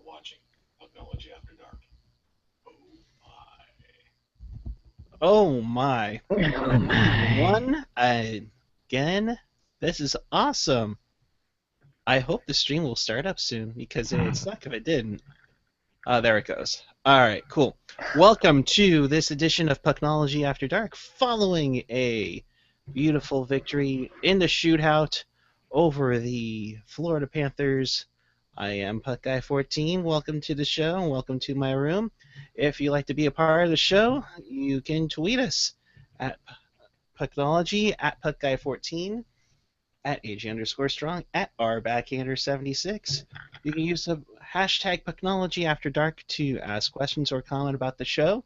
watching Pucknology After Dark. Oh my. Oh Hello, my. everyone. Again, this is awesome. I hope the stream will start up soon because it would suck if it didn't. There it goes. All right, cool. Welcome to this edition of Pucknology After Dark, following a beautiful victory in the shootout over the Florida Panthers. I am Puck Guy 14. Welcome to the show and welcome to my room. If you'd like to be a part of the show, you can tweet us at Pucknology, at PuckGuy14, at AG_strong, at RBackhander76. You can use the hashtag Pucknology After Dark to ask questions or comment about the show.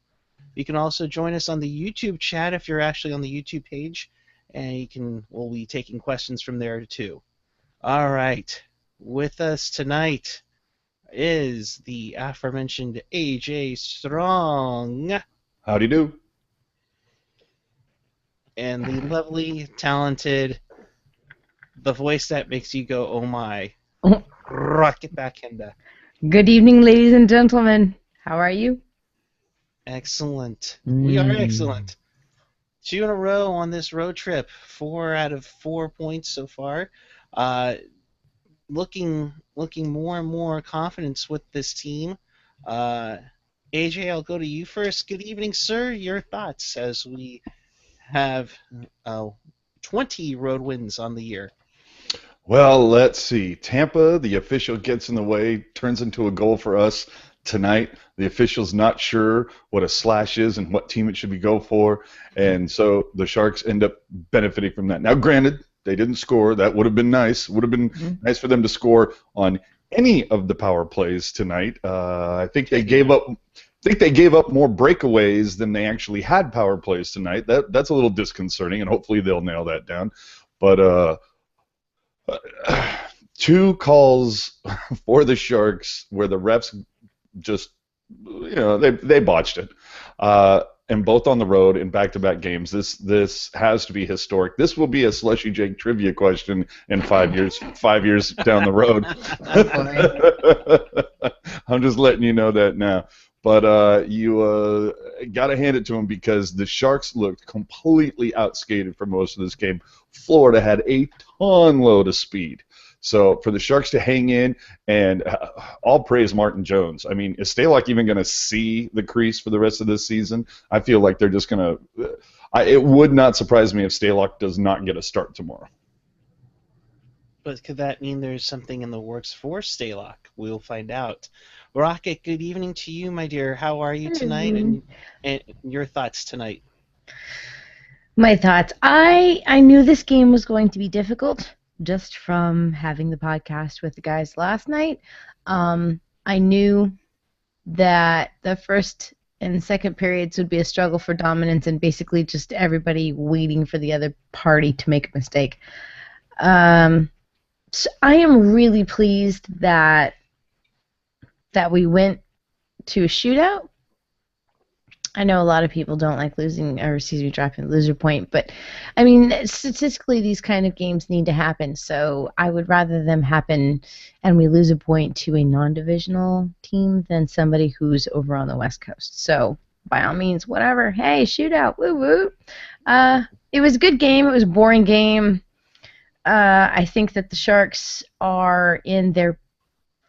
You can also join us on the YouTube chat if you're actually on the YouTube page, and we'll be taking questions from there too. All right, with us tonight is the aforementioned AJ Strong Howdy do. and the lovely, talented, the voice that makes you go, oh my, Rocket Backhanda. Good evening, ladies and gentlemen. How are you? Excellent. We are excellent. 2 in a row on this road trip. 4 out of 4 points so far. Looking more and more confidence with this team. AJ, I'll go to you first. Good evening, sir. Your thoughts as we have 20 road wins on the year. Well, let's see. Tampa, the official gets in the way, turns into a goal for us tonight. The official's not sure what a slash is and what team it should be go for, and so the Sharks end up benefiting from that. Now, granted, they didn't score. That would have been nice. Would have been nice for them to score on any of the power plays tonight. I think they gave up. More breakaways than they actually had power plays tonight. That's a little disconcerting, and hopefully they'll nail that down. But 2 calls for the Sharks where the refs just, they botched it. And both on the road in back-to-back games. This has to be historic. This will be a Slushy Jake trivia question in 5 years. 5 years down the road. I'm just letting you know that now. But you got to hand it to them because the Sharks looked completely outskated for most of this game. Florida had a ton load of speed. So for the Sharks to hang in, and all praise Martin Jones. I mean, is Stalock even going to see the crease for the rest of this season? I feel like they're just going to it would not surprise me if Stalock does not get a start tomorrow. But could that mean there's something in the works for Stalock? We'll find out. Rocket, good evening to you, my dear. How are you tonight, and your thoughts tonight? My thoughts. I knew this game was going to be difficult just from having the podcast with the guys last night. I knew that the first and second periods would be a struggle for dominance and basically just everybody waiting for the other party to make a mistake. So I am really pleased that we went to a shootout. I know a lot of people don't like losing, or dropping the loser point, but I mean, statistically, these kind of games need to happen. So I would rather them happen and we lose a point to a non-divisional team than somebody who's over on the West Coast. So by all means, whatever. Hey, shootout, woo woo. It was a good game. It was a boring game. I think that the Sharks are in their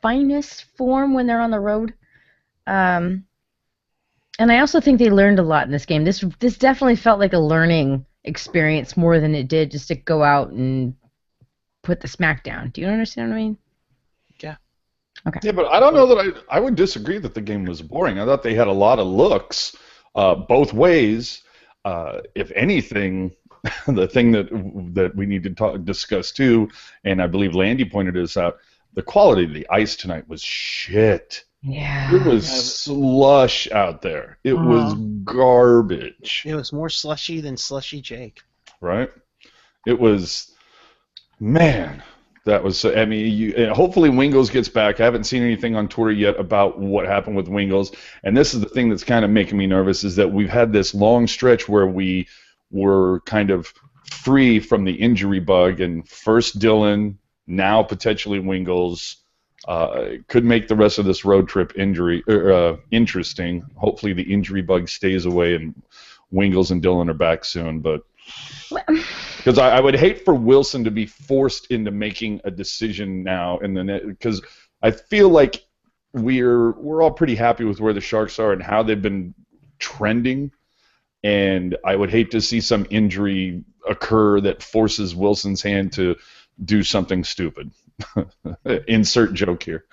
finest form when they're on the road. And I also think they learned a lot in this game. This definitely felt like a learning experience more than it did just to go out and put the smack down. Do you understand what I mean? Yeah. Okay. Yeah, but I don't know that I would disagree that the game was boring. I thought they had a lot of looks both ways. If anything, the thing that we need to discuss too, and I believe Landy pointed this out, the quality of the ice tonight was shit. Yeah. It was slush out there. It was garbage. It was more slushy than Slushy Jake. Right? It was, man, that was, I mean, hopefully Wingles gets back. I haven't seen anything on Twitter yet about what happened with Wingles. And this is the thing that's kind of making me nervous is that we've had this long stretch where we were kind of free from the injury bug. And first Dylan, now potentially Wingles. Could make the rest of this road trip interesting. Hopefully the injury bug stays away and Wingles and Dillon are back soon. But because I would hate for Wilson to be forced into making a decision now, and then because I feel like we're all pretty happy with where the Sharks are and how they've been trending, and I would hate to see some injury occur that forces Wilson's hand to do something stupid. Insert joke here.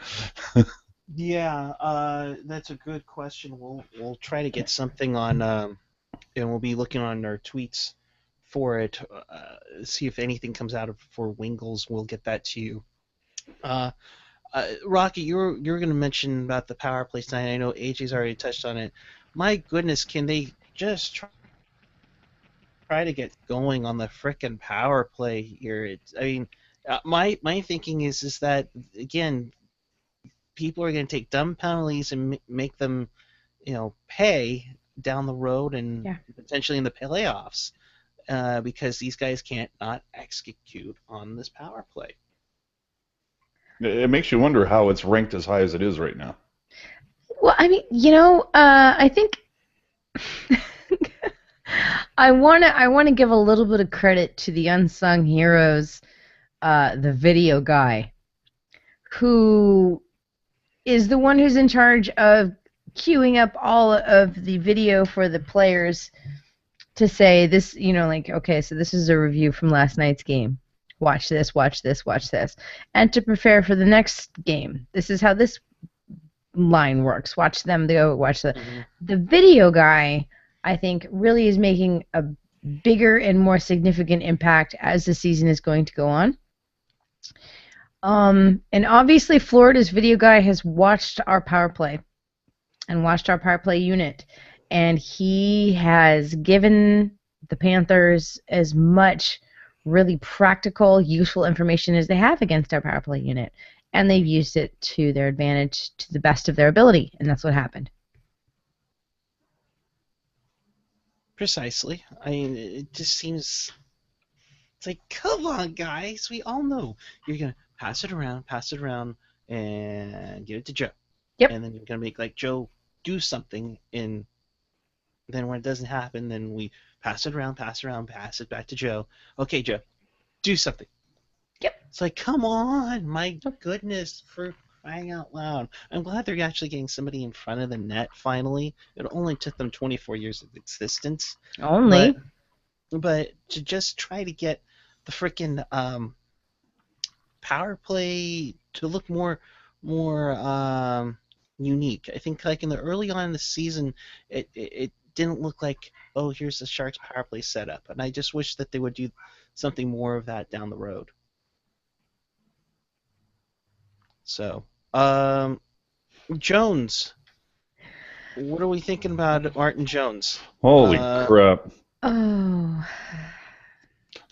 Yeah, that's a good question. We'll try to get something on, and we'll be looking on our tweets for it. See if anything comes out of for Wingles. We'll get that to you. Rocky, you're going to mention about the power play tonight. I know AJ's already touched on it. My goodness, can they just try to get going on the frickin' power play here? My thinking is that again, people are going to take dumb penalties and make them, pay down the road and potentially in the playoffs, because these guys can't not execute on this power play. It makes you wonder how it's ranked as high as it is right now. Well, I mean, I think I wanna give a little bit of credit to the unsung heroes, the video guy, who is the one who's in charge of queuing up all of the video for the players to say this, okay, so this is a review from last night's game. Watch this, watch this, watch this. And to prepare for the next game. This is how this line works. Watch them go, watch the... Mm-hmm. The video guy, I think, really is making a bigger and more significant impact as the season is going to go on. And obviously Florida's video guy has watched our power play and watched our power play unit, and he has given the Panthers as much really practical, useful information as they have against our power play unit, and they've used it to their advantage to the best of their ability, and that's what happened. Precisely. I mean, it just seems... It's like, come on, guys. We all know you're going to pass it around, and give it to Joe. Yep. And then you're going to make, Joe do something, and then when it doesn't happen, then we pass it around, pass it back to Joe. Okay, Joe, do something. Yep. It's like, come on, my goodness, for crying out loud. I'm glad they're actually getting somebody in front of the net finally. It only took them 24 years of existence. Only. But to just try to get the frickin' power play to look more unique. I think in the early on in the season, it didn't look like, oh, here's the Sharks power play setup, and I just wish that they would do something more of that down the road. So, Jones, what are we thinking about Martin Jones? Holy crap. Oh.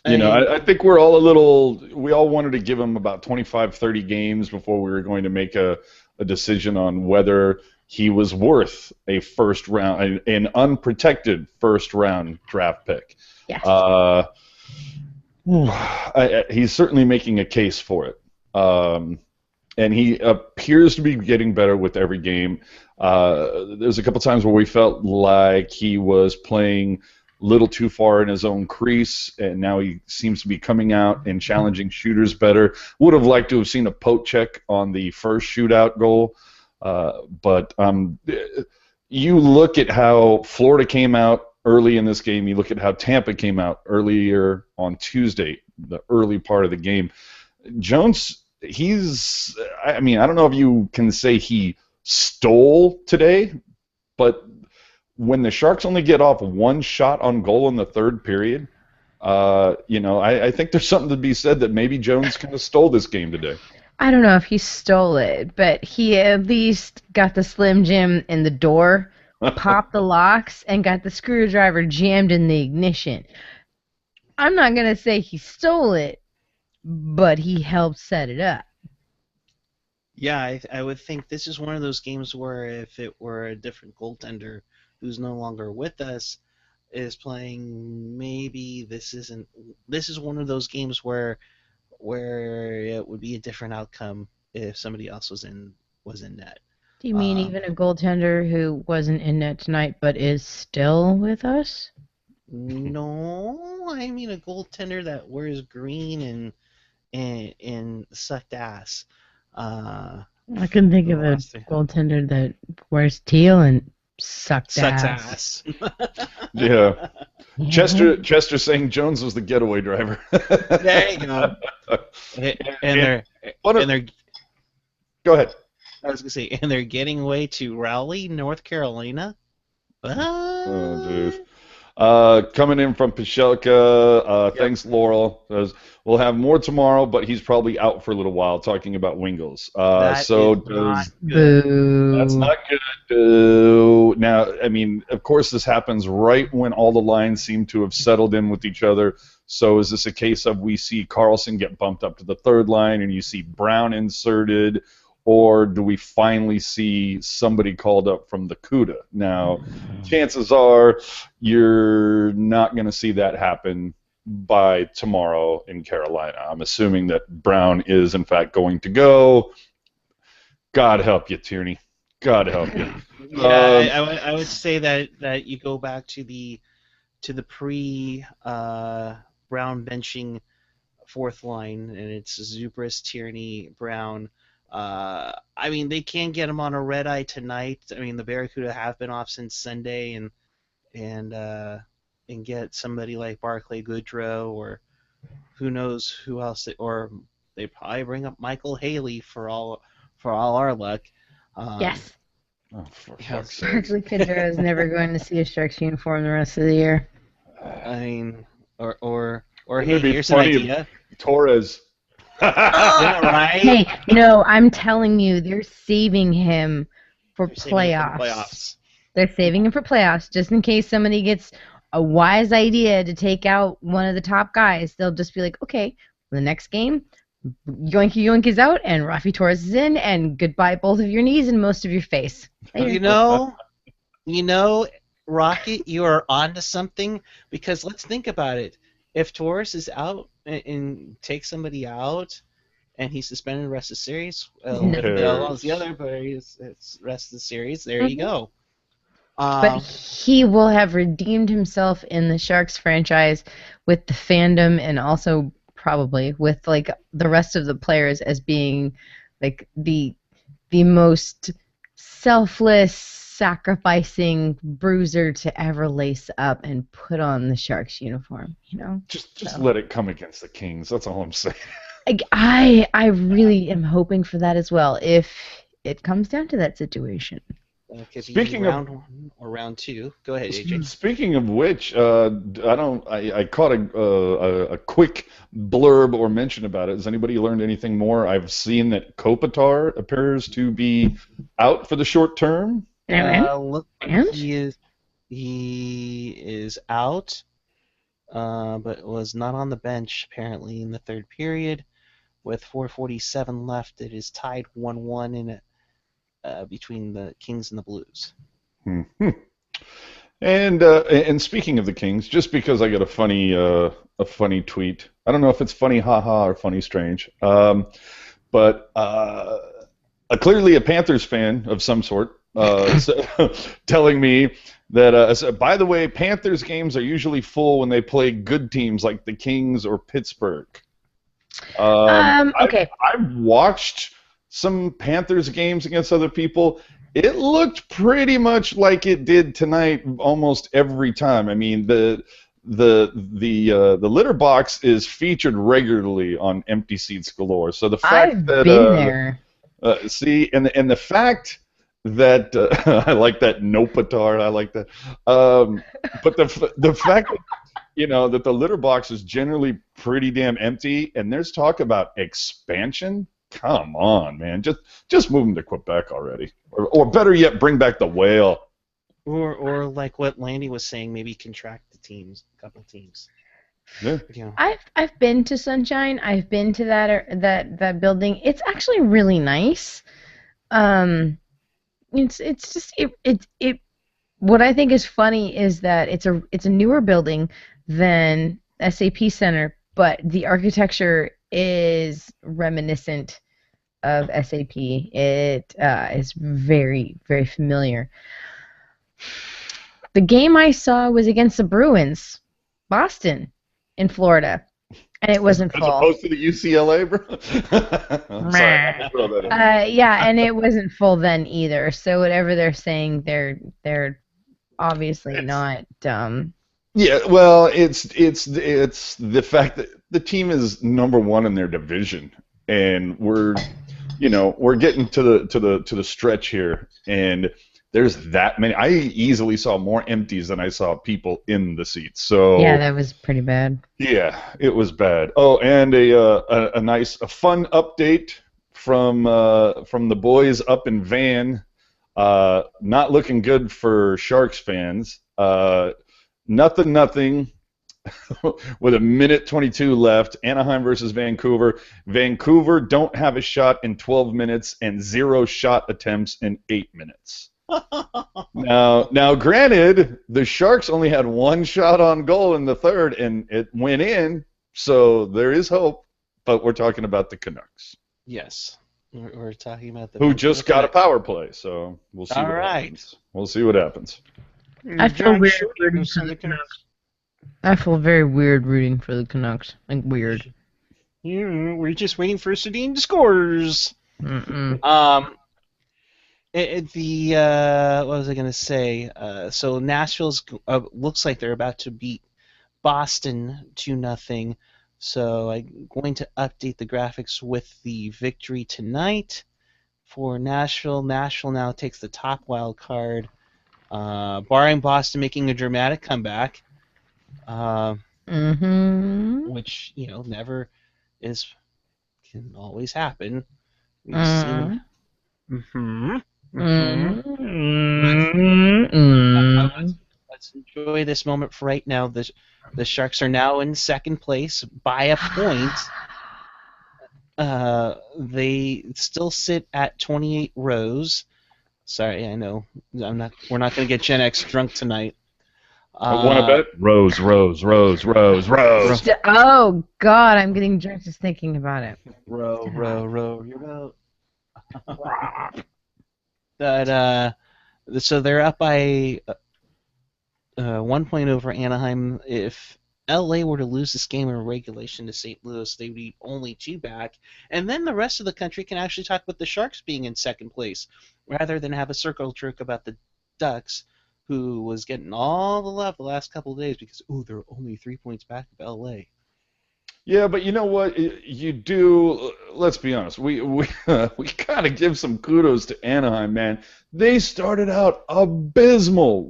I think we all wanted to give him about 25, 30 games before we were going to make a decision on whether he was worth a first round, an unprotected first round draft pick. Yes. He's certainly making a case for it. And he appears to be getting better with every game. There's a couple times where we felt like he was playing a little too far in his own crease, and now he seems to be coming out and challenging shooters better. Would have liked to have seen a poke check on the first shootout goal. But you look at how Florida came out early in this game. You look at how Tampa came out earlier on Tuesday, the early part of the game. Jones, I don't know if you can say he stole today, but when the Sharks only get off one shot on goal in the third period, I think there's something to be said that maybe Jones kind of stole this game today. I don't know if he stole it, but he at least got the Slim Jim in the door, popped the locks, and got the screwdriver jammed in the ignition. I'm not going to say he stole it, but he helped set it up. Yeah, I would think this is one of those games where if it were a different goaltender who's no longer with us is playing, maybe this is one of those games where it would be a different outcome if somebody else was in net. Do you mean even a goaltender who wasn't in net tonight but is still with us? No, I mean a goaltender that wears green and sucked ass. I can think of a Lost it. goaltender that wears teal and sucked Sucks ass. Yeah. Yeah. Chester saying Jones was the getaway driver. There you go. And they're Go ahead. I was gonna say, and they're getting away to Raleigh, North Carolina. Oh, jeez. Coming in from Pichelka, Yep. thanks, Laurel. Says, we'll have more tomorrow, but he's probably out for a little while talking about Wingles. That So is not does good. Boo. That's not good. Now, I mean, of course, this happens right when all the lines seem to have settled in with each other. So is this a case of we see Carlson get bumped up to the third line and you see Brown inserted, or do we finally see somebody called up from the CUDA? Now, chances are you're not going to see that happen by tomorrow in Carolina. I'm assuming that Brown is, in fact, going to go. God help you, Tierney. God help you. Yeah, I would say that you go back to the pre Brown benching fourth line, and it's Zubris, Tierney, Brown. I mean, they can get him on a red eye tonight. I mean, the Barracuda have been off since Sunday, and get somebody like Barclay Goodrow, or who knows who else, or they probably bring up Michael Haley for all our luck. Yes. Oh, for Yeah. fuck's sake. Barclay Goodrow is never going to see a Sharks uniform the rest of the year. I mean, or Wouldn't hey, it be here's an funny if idea. Torres. Yeah, right? Hey, no, I'm telling you, they're saving him for They're saving it for the playoffs. They're saving him for playoffs just in case somebody gets a wise idea to take out one of the top guys. They'll just be like, okay, the next game, Yoinky Yoink is out and Rafi Torres is in, and goodbye both of your knees and most of your face. Later. You know, Rocket, you are onto something, because let's think about it. If Torres is out and takes somebody out, and he's suspended the rest of the series, well, No. if Bell is the other, but it's rest of the series, there you go. But he will have redeemed himself in the Sharks franchise with the fandom, and also probably with like the rest of the players as being like the most selfless, sacrificing bruiser to ever lace up and put on the Sharks uniform, you know? Just So. let it come against the Kings. That's all I'm saying. I really am hoping for that as well, if it comes down to that situation. Could Speaking be of- round 1 or round 2. Go ahead, AJ. Speaking of which, I caught a quick blurb or mention about it. Has anybody learned anything more? I've seen that Kopitar appears to be out for the short term. Look, And? he is out, but was not on the bench apparently in the third period. With 4:47 left, it is tied 1-1 in between the Kings and the Blues. And speaking of the Kings, just because I got a funny tweet. I don't know if it's funny haha or funny strange. But clearly a Panthers fan of some sort telling me that, by the way, Panthers games are usually full when they play good teams like the Kings or Pittsburgh. Okay. I've watched some Panthers games against other people. It looked pretty much like it did tonight almost every time. I mean, the litter box is featured regularly on Empty Seats Galore. So the fact I've that been there. see, and the fact that I like that Nopatar, I like that. But the fact that that the litter box is generally pretty damn empty, and there's talk about expansion. Come on, man, just move them to Quebec already, or better yet, bring back the whale. Or like what Landy was saying, maybe contract the teams, a couple teams. Yeah. I've been to Sunshine. I've been to that building. It's actually really nice. It's just it. What I think is funny is that it's a newer building than SAP Center, but the architecture is reminiscent of SAP. It is very, very familiar. The game I saw was against the Bruins, Boston, in Florida, and it wasn't As full. opposed to the UCLA, bro. I'm sorry, I had to throw that in. Yeah, and it wasn't full then either. So whatever they're saying, they're obviously not. Yeah, well, it's the fact that the team is number one in their division, and we're getting to the stretch here, and there's that many. I easily saw more empties than I saw people in the seats. So Yeah, that was pretty bad. yeah, it was bad. Oh, and a fun update from the boys up in Van. Not looking good for Sharks fans. Nothing. With a minute 22 left, Anaheim versus Vancouver. Vancouver don't have a shot in 12 minutes and 0 shot attempts in 8 minutes. Now, granted, the Sharks only had 1 shot on goal in the third, and it went in, so there is hope. But we're talking about the Canucks, Yes. We're talking about the who just got a Canucks. power play. So we'll see. All what right. happens. We'll see what happens. I feel John weird Short, rooting who's for on the Canucks. Canucks. I feel very weird rooting for the Canucks. Like weird. Yeah, we're just waiting for Sedin to scores. Mm-mm. What was I gonna say? So Nashville's looks like they're about to beat Boston 2-0. So I'm going to update the graphics with the victory tonight for Nashville. Nashville now takes the top wild card, barring Boston making a dramatic comeback, which never can always happen. We've seen. Let's enjoy this moment for right now. The Sharks are now in second place by a point. They still sit at 28 rows. Sorry, I know we're not going to get Gen X drunk tonight. I want to bet Rose. Oh God, I'm getting drunk just thinking about it. Row your boat. But so they're up by 1 point over Anaheim. If LA were to lose this game in regulation to St. Louis, they would be only 2 back, and then the rest of the country can actually talk about the Sharks being in second place, rather than have a circle jerk about the Ducks, who was getting all the love the last couple of days because they're only 3 points back of LA. Yeah, but you know what? You do. Let's be honest. We gotta give some kudos to Anaheim, man. They started out abysmal.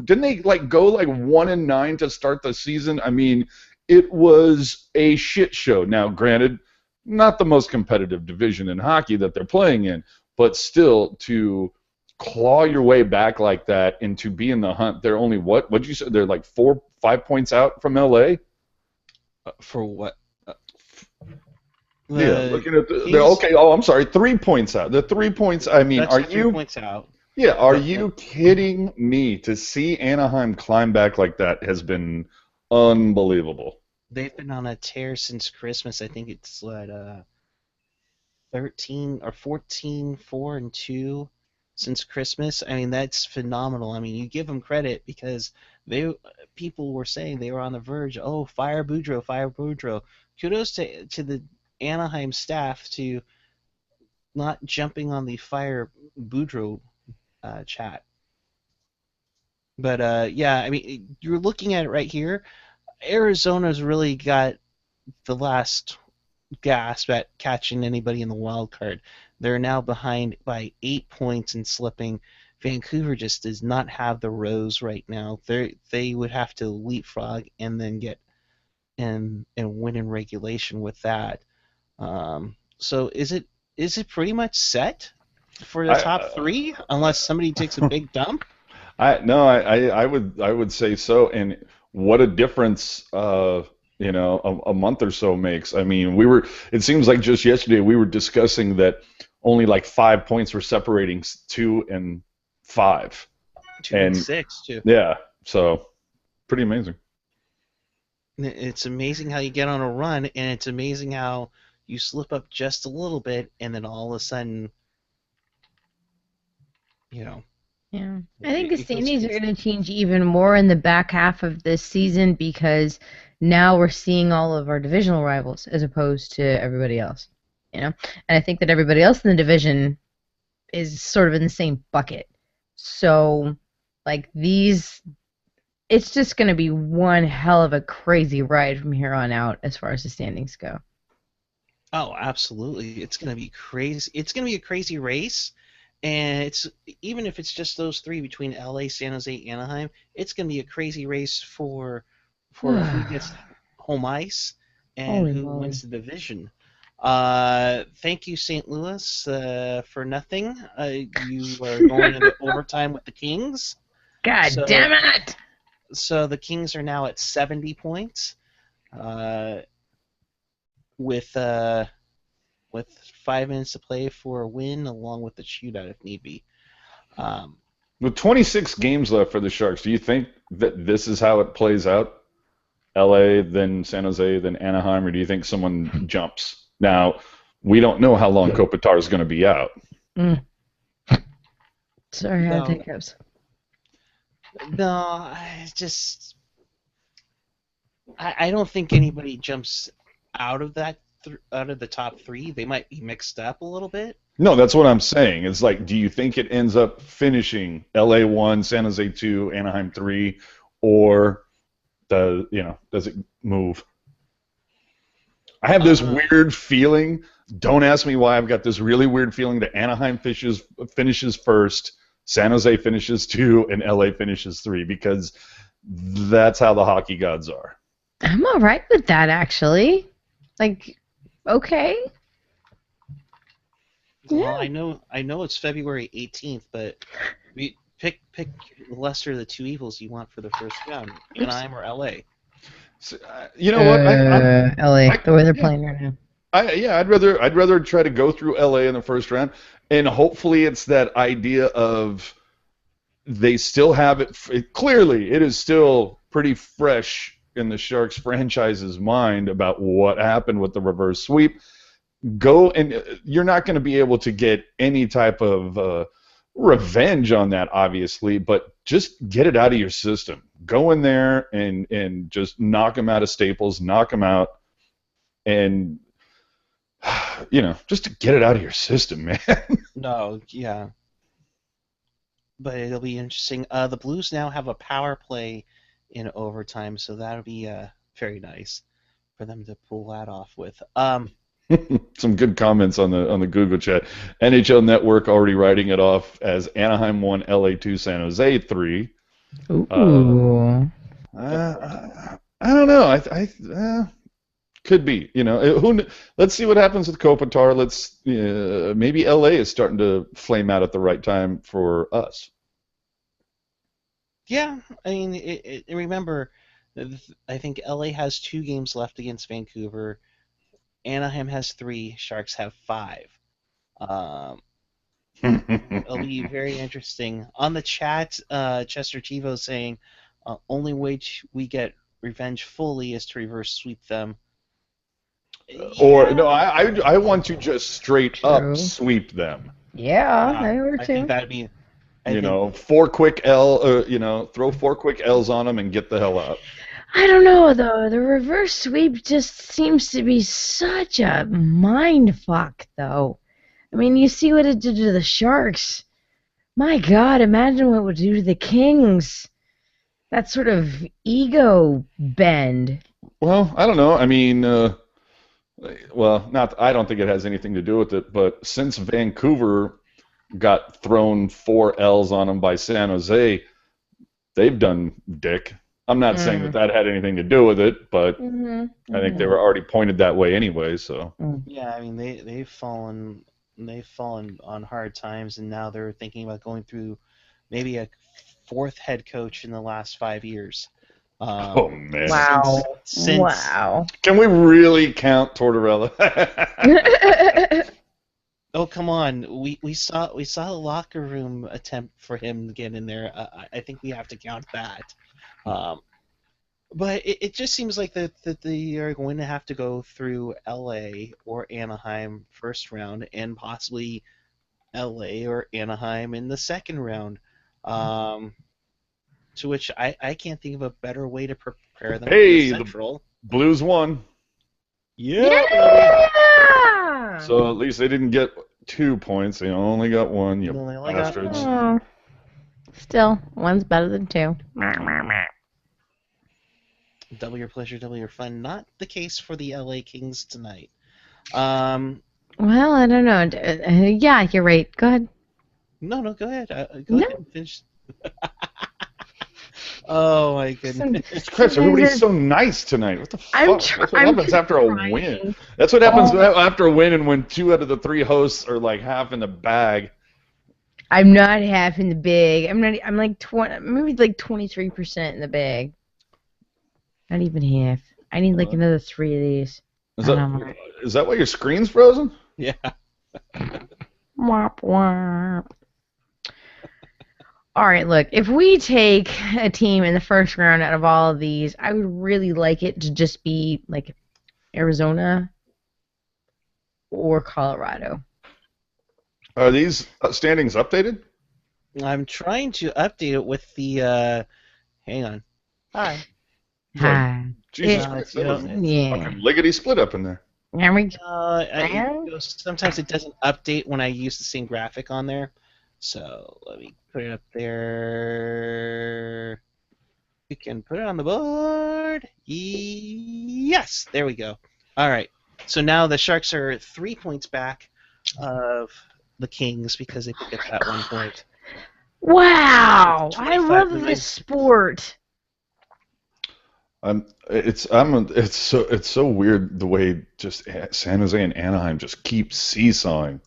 Didn't they go 1-9 to start the season? I mean, it was a shit show. Now, granted, not the most competitive division in hockey that they're playing in, but still to claw your way back like that and to be in the hunt. They're only what'd you say? They're 4-5 points out from LA. For what? Looking at okay. Oh, I'm sorry. 3 points out. The 3 points. I mean, are you 3 points out? Yeah. Are you kidding me? To see Anaheim climb back like that has been unbelievable. They've been on a tear since Christmas. I think it's 13 or 14, 4-2 since Christmas. I mean, that's phenomenal. I mean, you give them credit because people were saying they were on the verge. Oh, fire Boudreaux. Kudos to the Anaheim staff to not jumping on the fire Boudreaux chat. But yeah, I mean, you're looking at it right here. Arizona's really got the last gasp at catching anybody in the wild card. They're now behind by 8 points and slipping. Vancouver just does not have the rows right now. They would have to leapfrog and then get and win in regulation with that. So is it pretty much set for the top 3 unless somebody takes a big dump? I would say so. And what a difference a month or so makes. I mean, it seems like just yesterday we were discussing that only 5 points were separating 2 and 5. 2 and 6 too. Yeah, so pretty amazing. It's amazing how you get on a run, and it's amazing how you slip up just a little bit, and then all of a sudden, you know, Yeah. I think the it goes standings are crazy. going to change even more in the back half of this season because now we're seeing all of our divisional rivals as opposed to everybody else. And I think that everybody else in the division is sort of in the same bucket. So, like it's just going to be one hell of a crazy ride from here on out as far as the standings go. Oh, absolutely. It's going to be crazy. It's going to be a crazy race. And it's even if it's just those three between LA, San Jose, Anaheim, it's going to be a crazy race for who gets home ice and Holy who moly. wins the division. Thank you, St. Louis, for nothing. You are going into overtime with the Kings. God So, damn it! so the Kings are now at 70 points, uh, with uh, with 5 minutes to play for a win, along with the shootout if need be. Um, With 26 games left for the Sharks, do you think that this is how it plays out? LA, then San Jose, then Anaheim, or do you think someone jumps? Now, we don't know how long Kopitar is going to be out. Mm. Sorry, I had no, hiccups. no, I don't think anybody jumps out of out of the top three. They might be mixed up a little bit. No, that's what I'm saying. It's like, do you think it ends up finishing LA 1, San Jose 2, Anaheim 3, or does it move? I have this Uh, weird feeling. Don't ask me why. I've got this really weird feeling that Anaheim finishes first, San Jose finishes 2, and LA finishes 3 because that's how the hockey gods are. I'm all right with that, actually. Like, okay. well, Yeah. I know it's February 18th, but we pick the lesser of the two evils you want for the first round, Oops. Anaheim or LA. So, you know what? LA, the way they're Yeah, playing right now. I'd rather try to go through LA in the first round, and hopefully it's that idea of they still have it. Clearly, it is still pretty fresh in the Sharks franchise's mind about what happened with the reverse sweep. Go and you're not going to be able to get any type of revenge on that, obviously, but just get it out of your system. Go in there and just knock them out of Staples, knock them out, and just to get it out of your system, man. No, yeah, but it'll be interesting. The Blues now have a power play in overtime, so that'll be very nice for them to pull that off with. Some good comments on the Google chat. NHL Network already writing it off as Anaheim 1, LA 2, San Jose 3. Ooh. I don't know. Could be. Let's see what happens with Kopitar. Maybe LA is starting to flame out at the right time for us. Yeah, I mean, remember, I think LA has 2 games left against Vancouver. Anaheim has 3. Sharks have 5. Um, it'll be very interesting. On the chat, Chester Chivo saying, only way we get revenge fully is to reverse sweep them. Or no, Yeah, I want to just straight up True. sweep them. Yeah, they were I think too. that'd be. I think Four quick throw 4 quick L's on them and get the hell out. I don't know though. The reverse sweep just seems to be such a mind fuck, though. I mean, you see what it did to the Sharks. My God, imagine what it would do to the Kings. That sort of ego bend. Well, I don't know. I mean, not. I don't think it has anything to do with it. But since Vancouver got thrown 4 L's on them by San Jose, they've done dick. I'm not saying that had anything to do with it, but I think they were already pointed that way anyway. So yeah, I mean they've fallen on hard times, and now they're thinking about going through maybe a 4th head coach in the last 5 years. oh man, Since Wow. Can we really count Tortorella? oh come on, we saw the locker room attempt for him to get in there. I think we have to count that. Um, But it just seems like that they are going to have to go through LA or Anaheim first round, and possibly LA or Anaheim in the second round. Um, to which I can't think of a better way to prepare them for the Hey, the Central. Blues won. Yeah, baby. Yeah. So at least they didn't get 2 points. They only got one, you They only got bastards. Oh. Still, one's better than two. Double your pleasure, double your fun. Not the case for the LA Kings tonight. Um, Well, I don't know. Yeah, you're right. Go ahead. no, go ahead. Go No. ahead and finish. Oh my goodness. Chris, everybody's so nice tonight. What the fuck? That's what happens after a win. That's what happens after a win, and when 2 out of the 3 hosts are like half in the bag. I'm not half in the bag. I'm like 20, maybe like 23% in the bag. Not even half. I need like another 3 of these. Is that why your screen's frozen? Yeah. Womp womp. All right, look, if we take a team in the first round out of all of these, I would really like it to just be like Arizona or Colorado. Are these standings updated? I'm trying to update it with the. Hang on. Hi. Hi. Jesus It- Christ, you that was know, Yeah. fucking lickety split up in there. There we go. Sometimes it doesn't update when I use the same graphic on there. So let me put it up there. You can put it on the board. Yes, there we go. All right. So now the Sharks are 3 points back of the Kings because they picked up that 1 point. Wow. I 25 love to nine. this sport. It's so weird the way just San Jose and Anaheim just keep seesawing.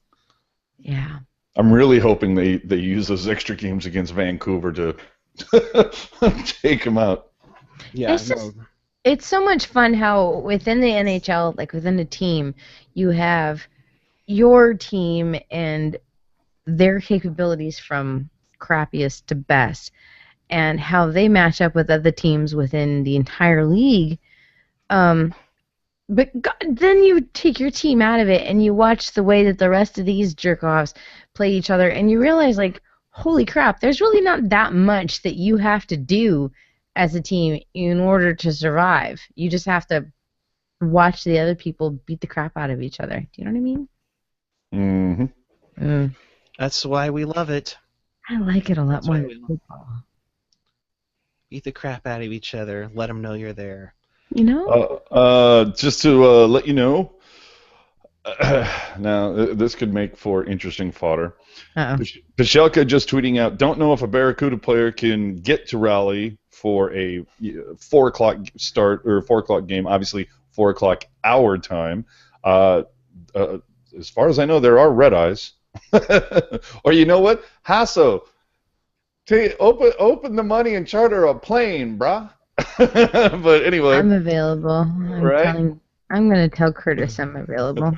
Yeah. I'm really hoping they use those extra games against Vancouver to take them out. Yeah. It's just- It's so much fun how within the NHL, like within a team, you have your team and their capabilities from crappiest to best, and how they match up with other teams within the entire league. But then you take your team out of it and you watch the way that the rest of these jerk-offs play each other, and you realize, like, holy crap, there's really not that much that you have to do as a team in order to survive. You just have to watch the other people beat the crap out of each other. Do you know what I mean? Mm-hmm. That's why we love it. I like it a lot That's more why than we love football. Beat the crap out of each other. Let them know you're there. You know? Just to let you know, now this could make for interesting fodder. Uh-oh. Pashelka just tweeting out, don't know if a Barracuda player can get to Raleigh for a 4 o'clock start or 4 o'clock game, obviously 4 o'clock our time. As far as I know, there are red eyes. Or you know what? Hasso, open the money and charter a plane, brah. But anyway. I'm available. Right? I'm going to tell Curtis I'm available.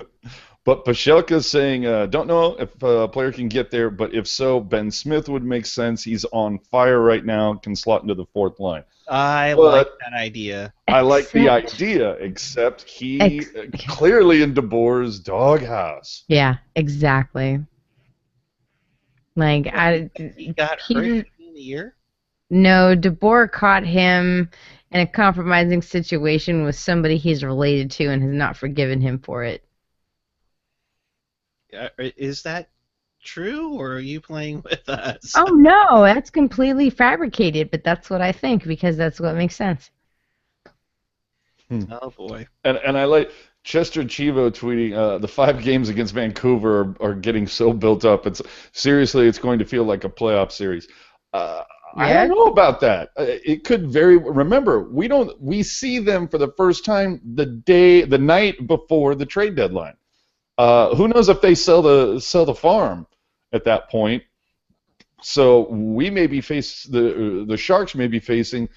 But Pashelka's saying, don't know if a player can get there, but if so, Ben Smith would make sense. He's on fire right now, can slot into the 4th line. I like that idea. I like the idea, except he clearly in DeBoer's doghouse. Yeah, exactly. Like, He got hurt in the year? No, DeBoer caught him in a compromising situation with somebody he's related to and has not forgiven him for it. Is that true, or are you playing with us? Oh, no, that's completely fabricated, but that's what I think because that's what makes sense. Oh, boy. And I like Chester Chivo tweeting, the 5 games against Vancouver are getting so built up. It's going to feel like a playoff series. I don't know about that. It could remember, we see them for the first time the night before the trade deadline. Who knows if they sell the farm at that point? So we may be the Sharks may be facing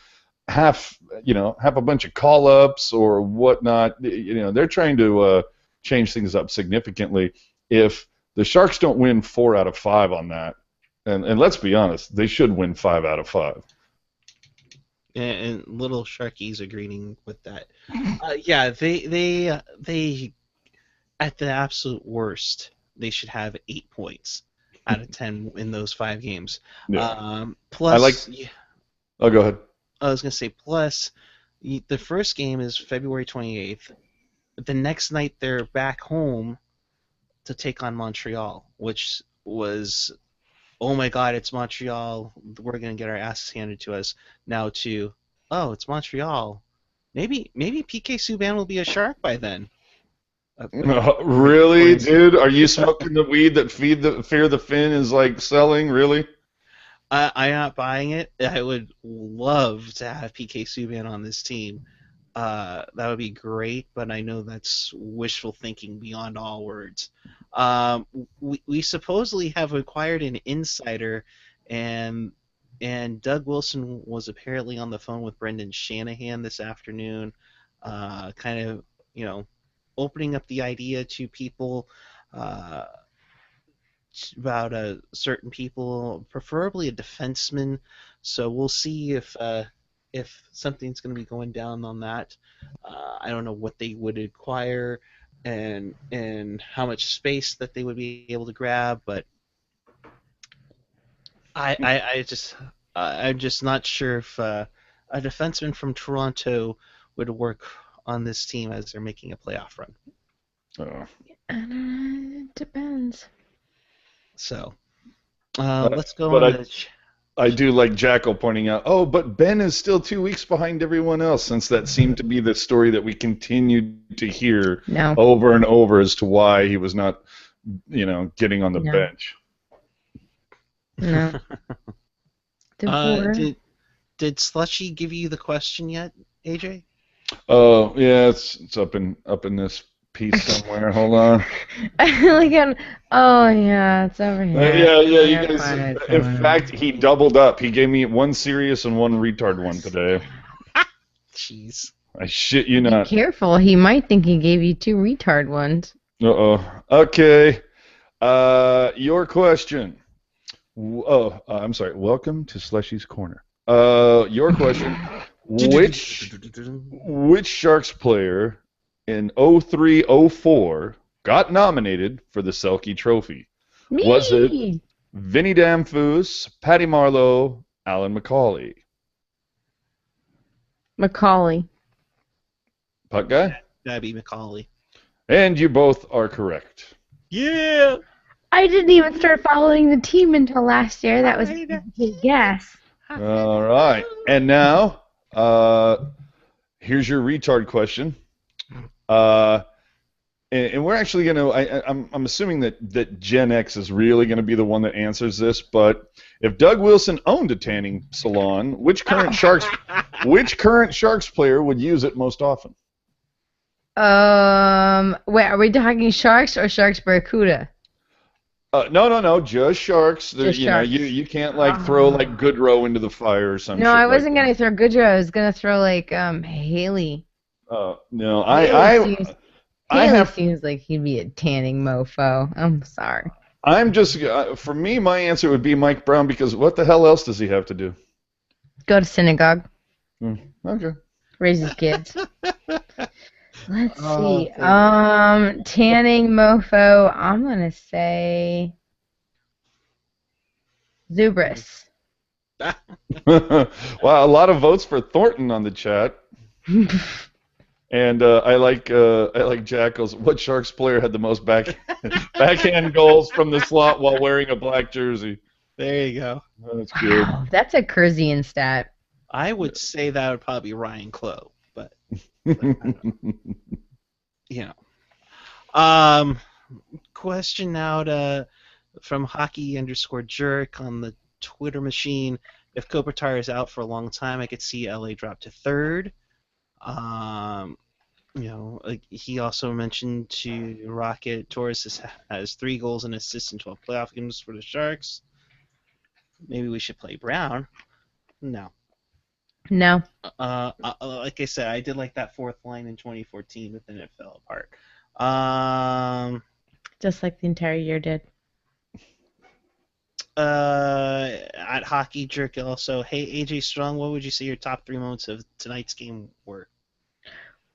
half a bunch of call-ups or whatnot. They're trying to change things up significantly. If the Sharks don't win 4 out of 5 on that, and let's be honest, they should win 5 out of 5. and little Sharkies agreeing with that. Yeah, they at the absolute worst, they should have 8 points out of 10 in those 5 games. Yeah. I like. Plus, yeah, Oh, go ahead. I was gonna say plus, the first game is February 28th. The next night they're back home to take on Montreal, which was, oh my God, it's Montreal. We're gonna get our asses handed to us. Now to, oh, it's Montreal. Maybe PK Subban will be a Shark by then. Really, According dude? Are you smoking the weed that Fear the Fin is like selling? Really? I'm not buying it. I would love to have PK Subban on this team. That would be great, but I know that's wishful thinking beyond all words. We supposedly have acquired an insider, and Doug Wilson was apparently on the phone with Brendan Shanahan this afternoon, kind of, opening up the idea to people. Uh, about certain people, preferably a defenseman. So we'll see if something's going to be going down on that. I don't know what they would acquire and how much space that they would be able to grab, but I'm just not sure if a defenseman from Toronto would work on this team as they're making a playoff run. Oh. It depends. So But, let's go but on I, to. I do like Jackal pointing out, oh, but Ben is still 2 weeks behind everyone else, since that seemed to be the story that we continued to hear No. over and over as to why he was not, getting on the No. bench. No. The poor. Did Slushy give you the question yet, AJ? Oh, yeah, it's up in this piece somewhere. Hold on. Oh yeah, it's over here. Yeah, you Gotta guys. find it In somewhere. fact, he doubled up. He gave me one serious and one retard one today. Jeez. I shit you Be not. careful. He might think he gave you 2 retard ones. Uh-oh. Okay. Your question. I'm sorry. Welcome to Slushy's Corner. Your question. Which Sharks player in 03-04 got nominated for the Selke Trophy? Me. Was it Vinny Damphus, Patty Marleau, Alan McCauley? Macaulay. Puck guy? That'd be Macaulay. And you both are correct. Yeah. I didn't even start following the team until last year. That was a big guess. All right. And now, here's your retard question. And we're actually going to, I'm assuming that Gen X is really going to be the one that answers this, but if Doug Wilson owned a tanning salon, which current Sharks player would use it most often? Wait, are we talking Sharks or Sharks Barracuda? No, just Sharks. Just Sharks. You can't throw like Goodrow into the fire or something. No, I wasn't gonna throw Goodrow. I was gonna throw Haley. No, Haley seems like he'd be a tanning mofo. I'm sorry. I'm just for me, my answer would be Mike Brown, because what the hell else does he have to do? Go to synagogue. Okay. Raise his kids. Let's see. Tanning mofo. I'm gonna say Zubris. Wow, a lot of votes for Thornton on the chat. And I like Jackal's. What Sharks player had the most backhand goals from the slot while wearing a black jersey? There you go. That's good. Wow, that's a Kurzian stat. I would say that would probably be Ryan Clough, but question now from hockey_jerk on the Twitter machine. If Kopitar is out for a long time, I could see LA drop to third. He also mentioned to Rocket Torres has 3 goals and assists in 12 playoff games for the Sharks. Maybe we should play Brown. No. Like I said, I did like that fourth line in 2014, but then it fell apart. Just like the entire year did. at Hockey Jerk also. Hey, AJ Strong, what would you say your top 3 moments of tonight's game were?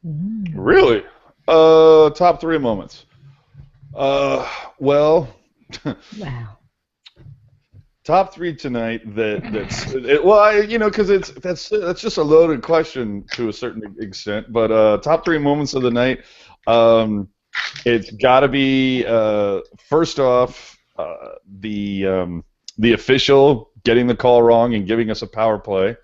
Really? Top 3 moments. Well, Wow. top 3 tonight. Because that's just a loaded question to a certain extent. But top 3 moments of the night. It's got to be first off the official getting the call wrong and giving us a power play.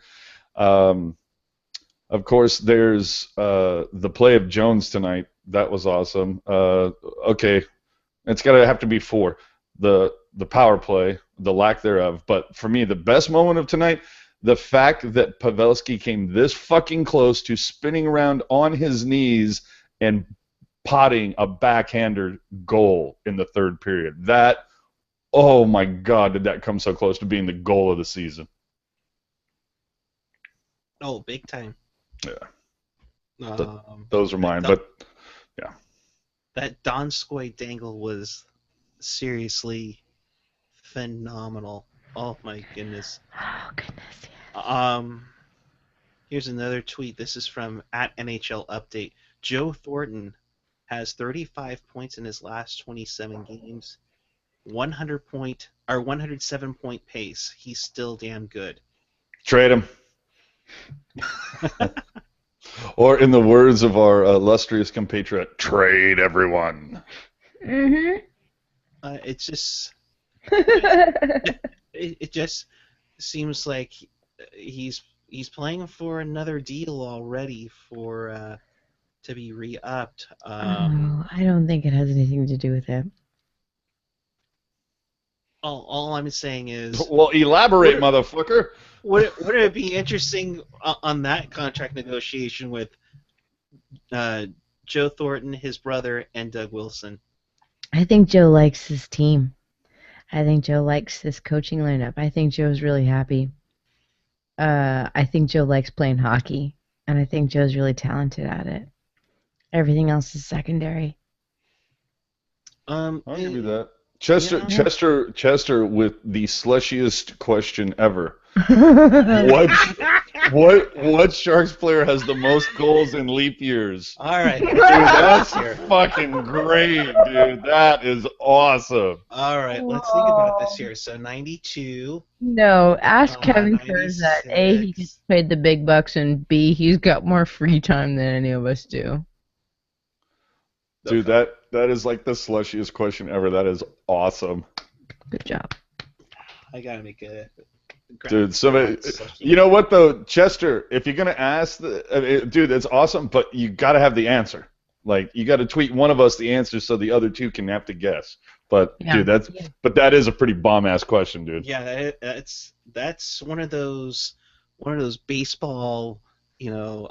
Of course, there's the play of Jones tonight. That was awesome. Okay, it's got to have to be 4. The power play, the lack thereof. But for me, the best moment of tonight, the fact that Pavelski came this fucking close to spinning around on his knees and potting a backhander goal in the 3rd period. That, oh my God, did that come so close to being the goal of the season? Oh, big time. Yeah. Those are mine, but yeah. That Donskoy dangle was seriously phenomenal. Oh my goodness. Oh goodness. Yeah. Here's another tweet. This is from @NHL Update. Joe Thornton has 35 points in his last 27 games. 107 point pace. He's still damn good. Trade him. Or in the words of our illustrious compatriot, trade everyone. Mhm. It's just it just seems like he's playing for another deal already for to be re-upped. I don't think it has anything to do with it. All I'm saying is, Well, elaborate, motherfucker. would it be interesting on that contract negotiation with Joe Thornton, his brother, and Doug Wilson? I think Joe likes his team. I think Joe likes this coaching lineup. I think Joe's really happy. I think Joe likes playing hockey, and I think Joe's really talented at it. Everything else is secondary. I'll give you that. Chester with the slushiest question ever. What Sharks player has the most goals in leap years? All right, Dude, that's fucking great, dude. That is awesome. all right. Let's think about this here. So 92. No, ask Kevin Kurz 96. that A, he gets paid the big bucks, and B, he's got more free time than any of us do. Dude, that is like the slushiest question ever. That is awesome. Good job. I gotta make a. Dude, you know what though, Chester? If you're gonna ask, dude, that's awesome. But you gotta have the answer. Like, you gotta tweet one of us the answer so the other 2 can have to guess. But Yeah. dude, that is a pretty bomb ass question, dude. Yeah, that's one of those baseball, oh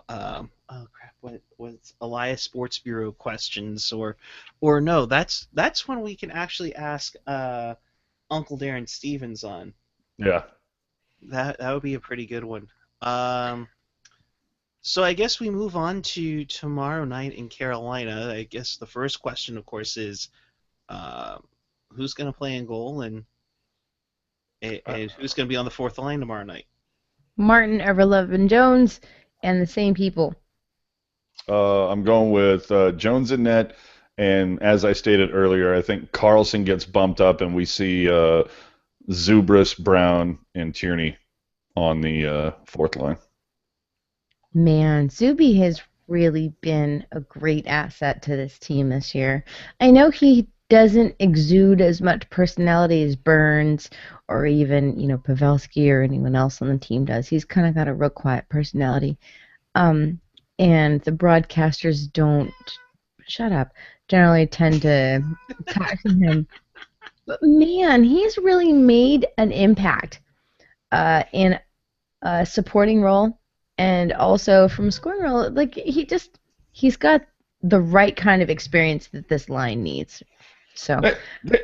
crap, what's Elias Sports Bureau questions or no, that's when we can actually ask Uncle Darren Stevens on. Yeah. That would be a pretty good one. So I guess we move on to tomorrow night in Carolina. I guess the first question, of course, is who's going to play in goal and who's going to be on the 4th line tomorrow night? Martin, Everlove, Jones, and the same people. I'm going with Jones and net, and as I stated earlier, I think Carlson gets bumped up, and we see Zubris, Brown, and Tierney on the 4th line. Man, Zuby has really been a great asset to this team this year. I know he doesn't exude as much personality as Burns or even, Pavelski or anyone else on the team does. He's kind of got a real quiet personality. And the broadcasters don't, shut up, generally tend to talk to him. But man, he's really made an impact in a supporting role and also from a scoring role. Like, he's got the right kind of experience that this line needs. So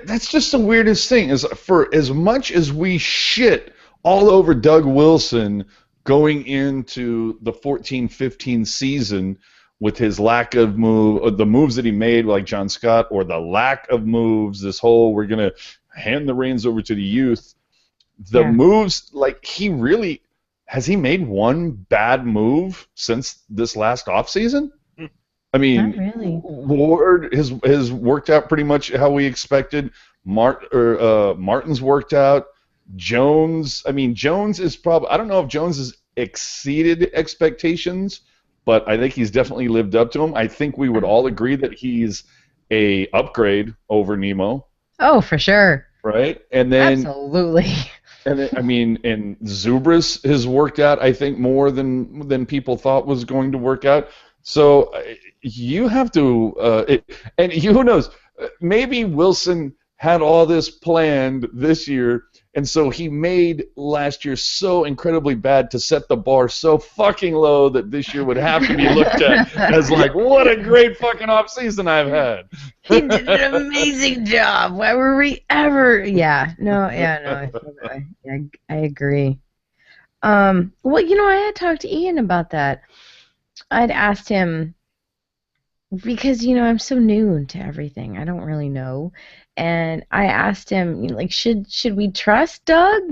that's just the weirdest thing, is for as much as we shit all over Doug Wilson going into the 14-15 season with his lack of the moves that he made, like John Scott, or the lack of moves, this whole we're going to hand the reins over to the youth. the Yeah. moves, like has he made one bad move since this last offseason? I mean, Not really. Ward has worked out pretty much how we expected. Martin's worked out. Jones, I mean, Jones is probably, I don't know if Jones has exceeded expectations, but I think he's definitely lived up to them. I think we would all agree that he's a upgrade over Nemo, Oh, for sure. right? And then Absolutely. I mean, and Zubris has worked out, I think, more than people thought was going to work out. So you have to, and who knows? Maybe Wilson had all this planned this year, and so he made last year so incredibly bad to set the bar so fucking low that this year would have to be looked at as like, what a great fucking offseason I've had. He did an amazing job. Why were we ever? Yeah. No. I agree. Well, I had talked to Ian about that. I'd asked him because I'm so new to everything. I don't really know, and I asked him, like, should we trust Doug?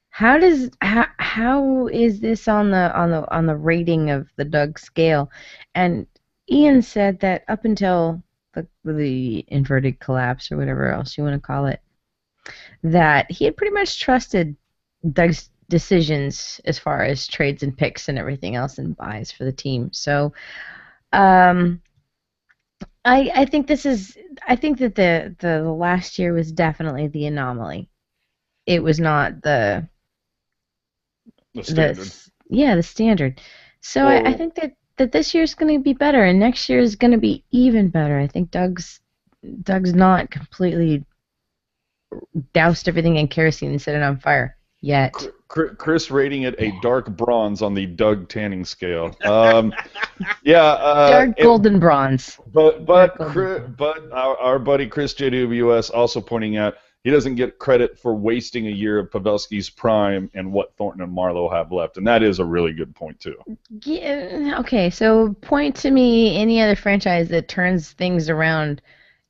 How is this on the rating of the Doug scale? And Ian said that up until the inverted collapse or whatever else you want to call it, that he had pretty much trusted Doug's decisions as far as trades and picks and everything else and buys for the team. So I think that the last year was definitely the anomaly. It was not the Standard. the standard. So I think that this year's going to be better, and next year is going to be even better. I think Doug's not completely doused everything in kerosene and set it on fire yet. Chris rating it a dark bronze on the Doug tanning scale. Dark golden bronze. But our buddy Chris JWS also pointing out he doesn't get credit for wasting a year of Pavelski's prime and what Thornton and Marlowe have left, and that is a really good point too. Yeah, okay, so point to me any other franchise that turns things around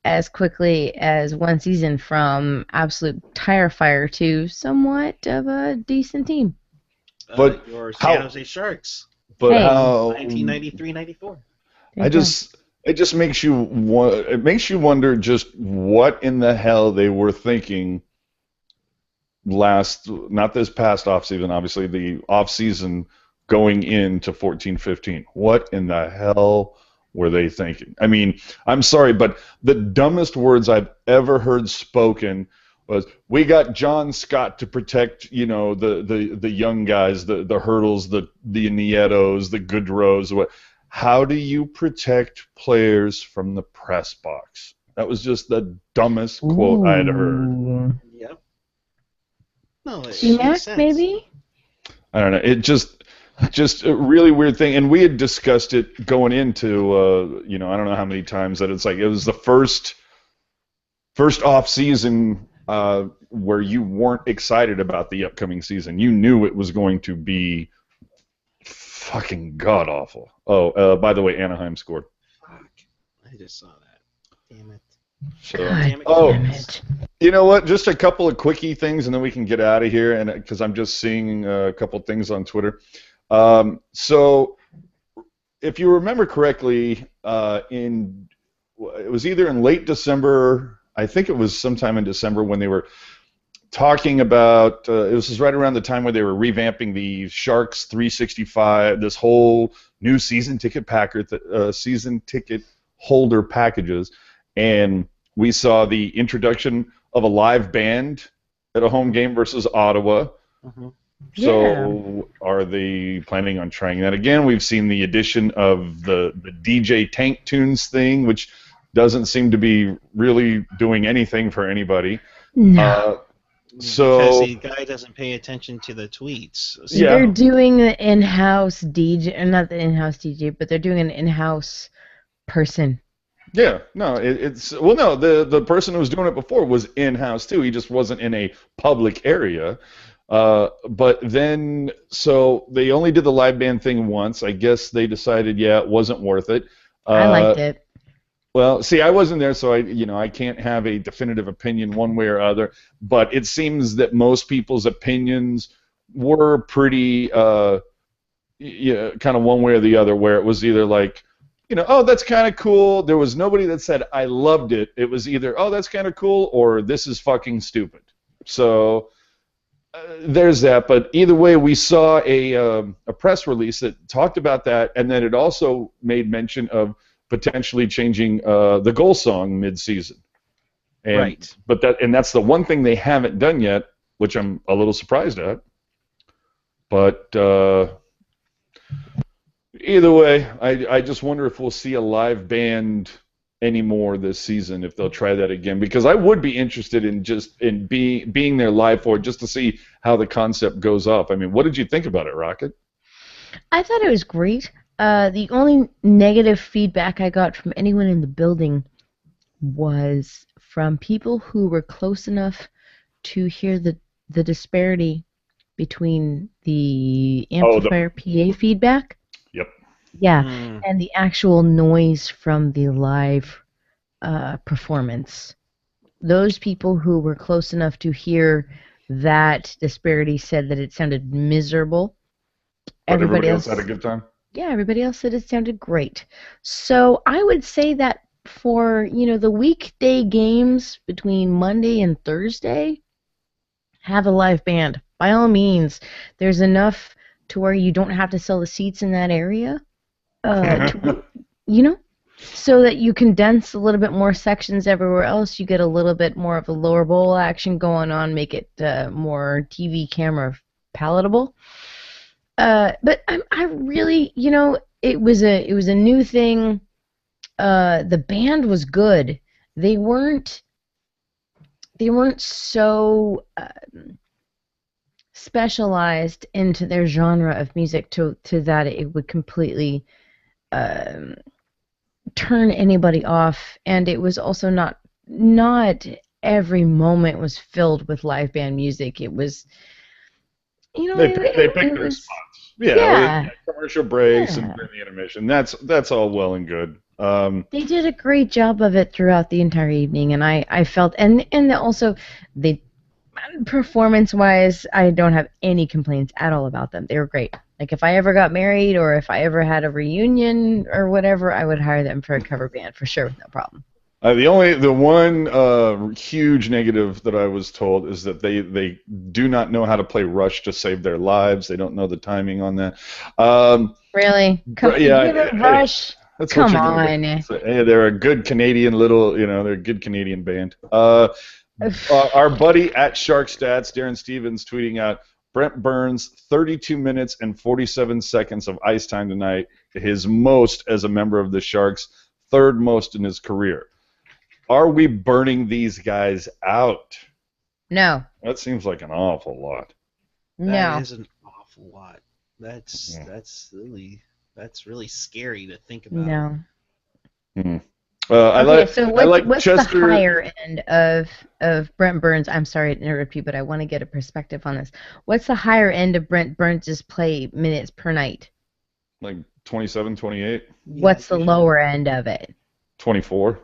as quickly as one season from absolute tire fire to somewhat of a decent team. But your San Jose Sharks. But Hey. how? 1993-94. It just makes you wonder just what in the hell they were thinking not this past offseason, obviously the offseason going into 14-15. What in the hell were they thinking? I mean, I'm sorry, but the dumbest words I've ever heard spoken was, we got John Scott to protect, the young guys, the Hurdles, the Nietos, the Goodrows. How do you protect players from the press box? That was just the dumbest quote I had heard. Yep. No, it C-Mac, makes sense. maybe? I don't know. It just a really weird thing. And we had discussed it going into, I don't know how many times that it's like it was the first off season where you weren't excited about the upcoming season. You knew it was going to be fucking god awful. Oh, by the way, Anaheim scored. Fuck. I just saw that. Damn it. So, Damn it. you know what? Just a couple of quickie things, and then we can get out of here. And because I'm just seeing a couple things on Twitter. So, if you remember correctly, it was either in late December. I think it was sometime in December when they were talking about, it was right around the time where they were revamping the Sharks 365, this whole new season ticket season ticket holder packages, and we saw the introduction of a live band at a home game versus Ottawa. Mm-hmm. So are they planning on trying that again? We've seen the addition of the DJ Tank Tunes thing, which doesn't seem to be really doing anything for anybody. No. So because the guy doesn't pay attention to the tweets. So Yeah. They're doing the in-house DJ, or not the in-house DJ, but they're doing an in-house person. yeah, no, the person who was doing it before was in-house too. He just wasn't in a public area. But then, so they only did the live band thing once. I guess they decided, it wasn't worth it. I liked it. Well, see, I wasn't there, so I can't have a definitive opinion one way or other. But it seems that most people's opinions were pretty, yeah, kind of one way or the other, where it was either like, oh, that's kind of cool. There was nobody that said I loved it. It was either, oh, that's kind of cool, or this is fucking stupid. So there's that. But either way, we saw a press release that talked about that, and then it also made mention of potentially changing the goal song mid-season. And, Right. But that's the one thing they haven't done yet, which I'm a little surprised at. But either way, I just wonder if we'll see a live band anymore this season, if they'll try that again, because I would be interested in being there live for it, just to see how the concept goes up. I mean, what did you think about it, Rocket? I thought it was great. The only negative feedback I got from anyone in the building was from people who were close enough to hear the disparity between the amplifier PA feedback. Yep. Yeah, Mm. and the actual noise from the live performance. Those people who were close enough to hear that disparity said that it sounded miserable. But everybody else had a good time? Yeah, everybody else said it sounded great. So I would say that for, the weekday games between Monday and Thursday, have a live band. By all means, there's enough to where you don't have to sell the seats in that area, so that you condense a little bit more sections everywhere else. You get a little bit more of the lower bowl action going on, make it more TV camera palatable. But I really, it was a new thing. The band was good. They weren't so specialized into their genre of music to that it would completely turn anybody off. And it was also not every moment was filled with live band music. It was, they picked their spots. Yeah. Commercial breaks and during the intermission. That's all well and good. They did a great job of it throughout the entire evening, and I felt, and also they, performance-wise, I don't have any complaints at all about them. They were great. Like, if I ever got married or if I ever had a reunion or whatever, I would hire them for a cover band for sure, no problem. The one huge negative that I was told is that they do not know how to play Rush to save their lives. They don't know the timing on that. Really? Rush. That's Come what you're on. doing. So, hey, they're a good Canadian they're a good Canadian band. Our buddy at Shark Stats, Darren Stevens, tweeting out, Brent Burns, 32 minutes and 47 seconds of ice time tonight, his most as a member of the Sharks, third most in his career. Are we burning these guys out? No. That seems like an awful lot. No. That is an awful lot. That's really scary to think about. No. Mm-hmm. What's Chester... the higher end of Brent Burns? I'm sorry to interrupt you, but I want to get a perspective on this. What's the higher end of Brent Burns' play minutes per night? Like 27, 28. What's the lower end of it? 24.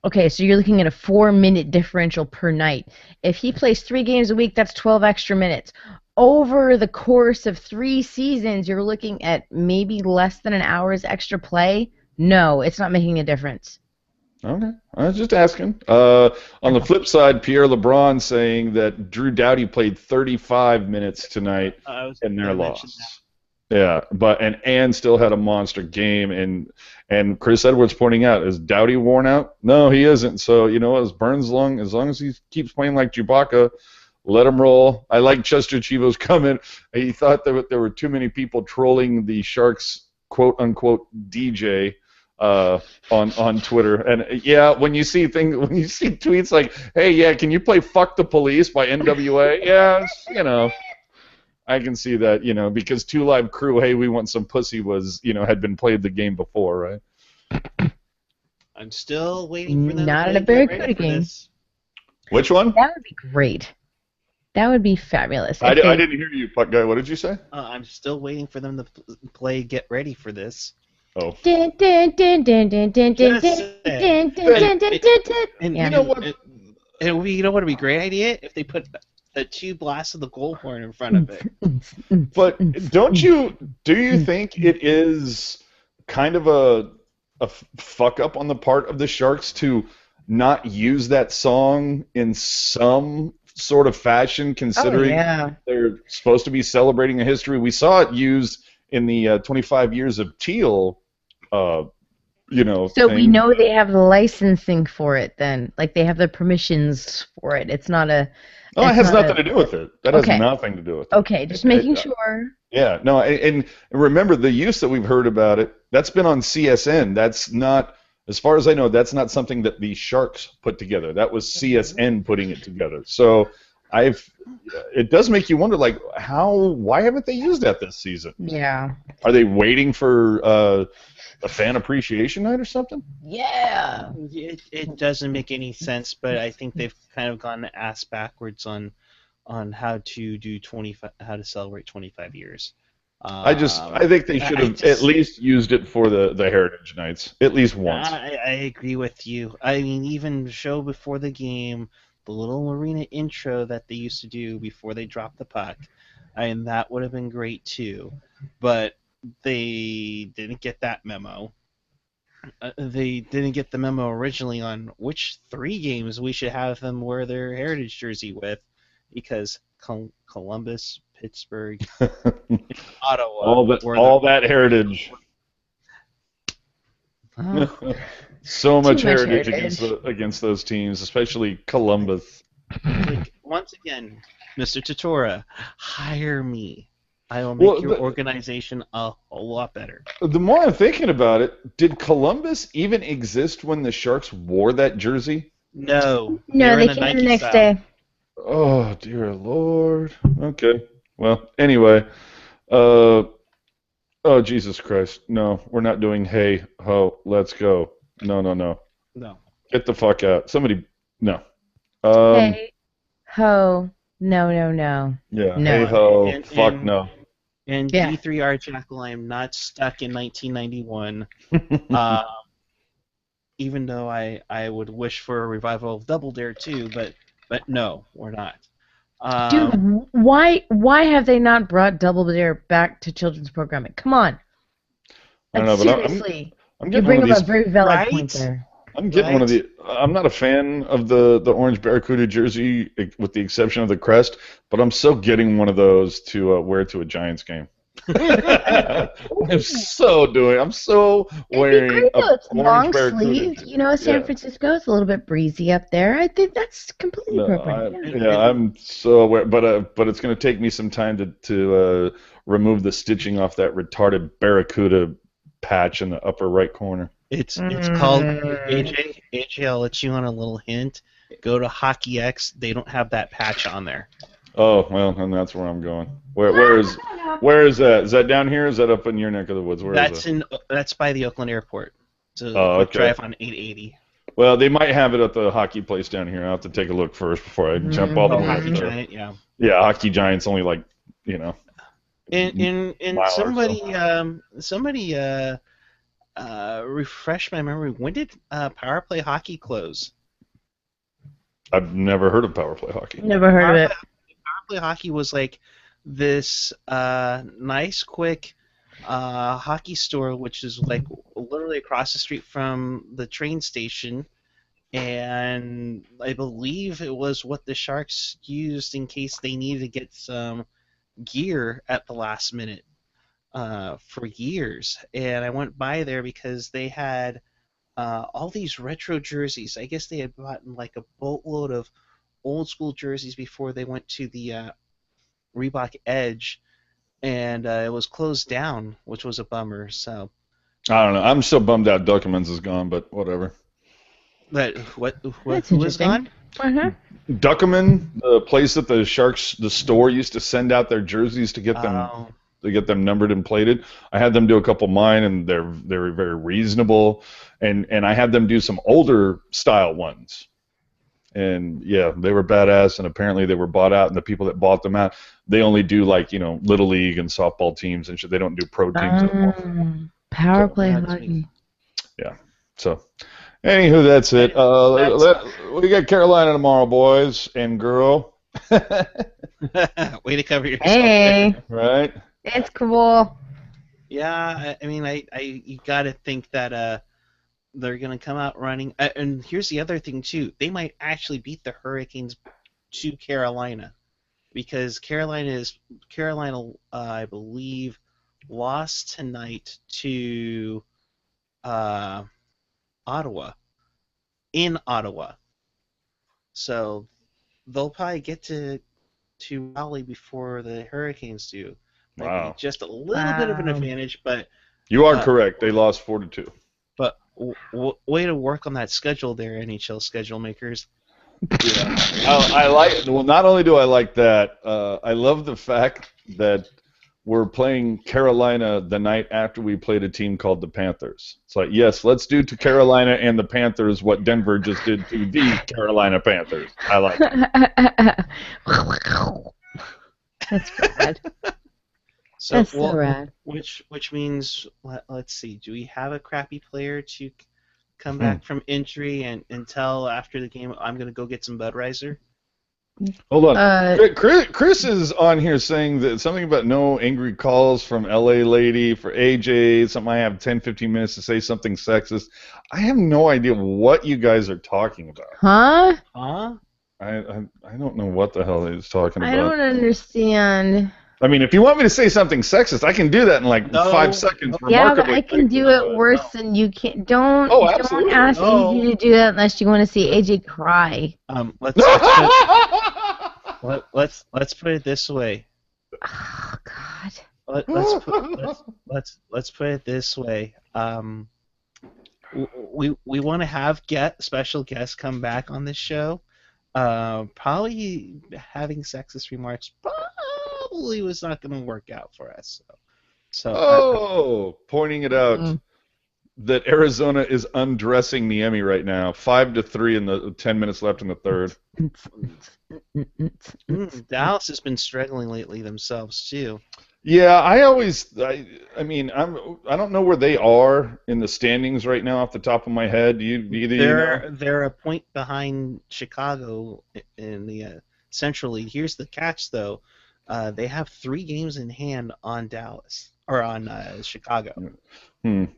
Okay, so you're looking at a 4-minute differential per night. If he plays 3 games a week, that's 12 extra minutes. Over the course of 3 seasons, you're looking at maybe less than an hour's extra play. No, it's not making a difference. Okay, I was just asking. On the flip side, Pierre LeBron saying that Drew Doughty played 35 minutes tonight in their loss. Yeah, but and still had a monster game, and Chris Edwards pointing out, is Doughty worn out? No, he isn't. So as Burns as long as he keeps playing like Chewbacca, let him roll. I like Chester Chivo's comment. He thought that there were too many people trolling the Sharks quote unquote DJ on Twitter, and yeah, when you see tweets like, hey, yeah, can you play "Fuck the Police" by NWA? Yeah, I can see that, because Two Live Crew, hey, we want some pussy was, had been played the game before, right? I'm still waiting for them Not to in a Barracuda game. this. Which one? That would be great. That would be fabulous. I didn't hear you, Puck Guy. What did you say? I'm still waiting for them to play Get Ready for This. Oh. Dun, dun, dun, dun, dun, dun, dun, Just dun, saying. dun, dun, dun, dun, dun, dun. And Yeah. You know what? you know what would be a great idea if they put the two blasts of the goal horn in front of it. But do you think it is kind of a fuck up on the part of the Sharks to not use that song in some sort of fashion, Oh considering yeah. they're supposed to be celebrating a history? We saw it used in the 25 years of Teal, uh, So we thing. know they have the licensing for it then. Like they have the permissions for it. It's not a No, it it's has not nothing a to do with it. That has Okay. nothing to do with it. Okay, just making sure. Yeah, no, and remember the use that we've heard about it. That's been on CSN. That's not, as far as I know, that's not something that the Sharks put together. That was CSN putting it together. So it does make you wonder, like, why haven't they used that this season? Yeah. Are they waiting for a fan appreciation night or something? Yeah. It doesn't make any sense, but I think they've kind of gone ass backwards on how to do how to celebrate 25 years. I think they should have at least used it for the Heritage Nights, at least once. I agree with you. I mean, even show before the game, the little arena intro that they used to do before they dropped the puck, and that would have been great too. But they didn't get that memo. They didn't get the memo originally on which 3 games we should have them wear their Heritage jersey with, because Columbus, Pittsburgh, Ottawa. all that heritage. Oh, So much Too much heritage heritage. against those teams, especially Columbus. Like, once again, Mr. Totora, hire me. I will make your organization a whole lot better. The more I'm thinking about it, did Columbus even exist when the Sharks wore that jersey? No. no, were they in came the Nike next style. day. Oh, dear Lord. Okay. Well, anyway. Oh, Jesus Christ. No, we're not doing hey, ho, let's go. No. No. Get the fuck out. Somebody, no. Hey, ho, no. Yeah, No. hey, ho, And- fuck and- no. And Yeah. D3R Jackal, I am not stuck in 1991. Even though I would wish for a revival of Double Dare too, but no, we're not. Dude, why have they not brought Double Dare back to children's programming? Come on. I don't Like, know, but seriously. I'm You getting bring one up of a these. very valid Right? point there. I'm getting one of Right? the. I'm not a fan of the orange Barracuda jersey, with the exception of the crest, but I'm so getting one of those to wear to a Giants game. I'm so It'd be wearing great though. a It's long orange Barracuda sleeved. jersey. You know, San Yeah. Francisco, it's a little bit breezy up there. I think that's completely No, appropriate. I'm so aware, but it's going to take me some time to remove the stitching off that retarded Barracuda patch in the upper right corner. It's called Mm. AJ. I'll let you on a little hint. Go to Hockey X. They don't have that patch on there. Oh well, and that's where I'm going. Where is that? Is that down here? Or is that up in your neck of the woods? Where is that? That's by the Oakland Airport. So Oh, quick okay. drive on 880. Well, they might have it at the hockey place down here. I'll have to take a look first before I jump all the way Hockey up there. Giant, yeah. Yeah, Hockey Giant's only like, And mile or so. somebody refresh my memory. When did Power Play Hockey close? I've never heard of power play hockey. Never heard of it. Power Play Hockey was like this nice, quick hockey store, which is like literally across the street from the train station. And I believe it was what the Sharks used in case they needed to get some gear at the last minute for years. And I went by there because they had all these retro jerseys. I guess they had bought like a boatload of old school jerseys before they went to the Reebok Edge, and it was closed down, which was a bummer. So I don't know. I'm so bummed out Duckerman's is gone, but whatever. that That's who was interesting. gone? Uh-huh. Duckerman, the place that the Sharks, the store used to send out their jerseys to get them Oh, numbered and plated. I had them do a couple of mine, and they're very reasonable. And I had them do some older style ones. And yeah, they were badass, and apparently they were bought out, and the people that bought them out, they only do like, little league and softball teams and shit. They don't do pro teams anymore. Power So- play That's hockey. So, anywho, that's it. That's- We got Carolina tomorrow, boys and girl. Way to cover yourself. Hey, Right? it's cool. Yeah, I mean, you got to think that they're gonna come out running. And here's the other thing too: they might actually beat the Hurricanes to Carolina, because Carolina, I believe, lost tonight to Ottawa in Ottawa, so they'll probably get to Raleigh before the Hurricanes do. Might be Wow. just a little bit of an Wow. advantage, but You are Uh, correct. They lost 4-2. way to work on that schedule there, NHL schedule makers. Yeah. I like. Well, not only do I like that, I love the fact that we're playing Carolina the night after we played a team called the Panthers. It's like, yes, let's do to Carolina and the Panthers what Denver just did to the Carolina Panthers. I like it. That's rad. So, That's so rad. which means let's see. Do we have a crappy player to come back from injury and tell after the game I'm gonna go get some Budweiser? Hold on. Uh, Chris is on here saying that something about no angry calls from LA lady for AJ, something I have 10, 15 minutes to say something sexist. I have no idea what you guys are talking about. huh? Huh? I don't know what the hell he's talking about. I don't understand. I mean, if you want me to say something sexist, I can do that in like No. 5 seconds. Yeah, but remarkably I can do quickly, it but worse no. than you can. Don't Oh, absolutely. ask No. AJ to do that unless you want to see AJ cry. Let's put it this way. Oh God. Let's put it this way. We want to have special guests come back on this show. Probably having sexist remarks probably was not going to work out for us. So Pointing it out Mm. that Arizona is undressing Niemi right now, 5-3 in the 10 minutes left in the third. Dallas has been struggling lately themselves too. Yeah, I mean, I don't know where they are in the standings right now off the top of my head. Either you know? They're a point behind Chicago in the Central League. Here's the catch, though. They have 3 games in hand on Dallas or on Chicago.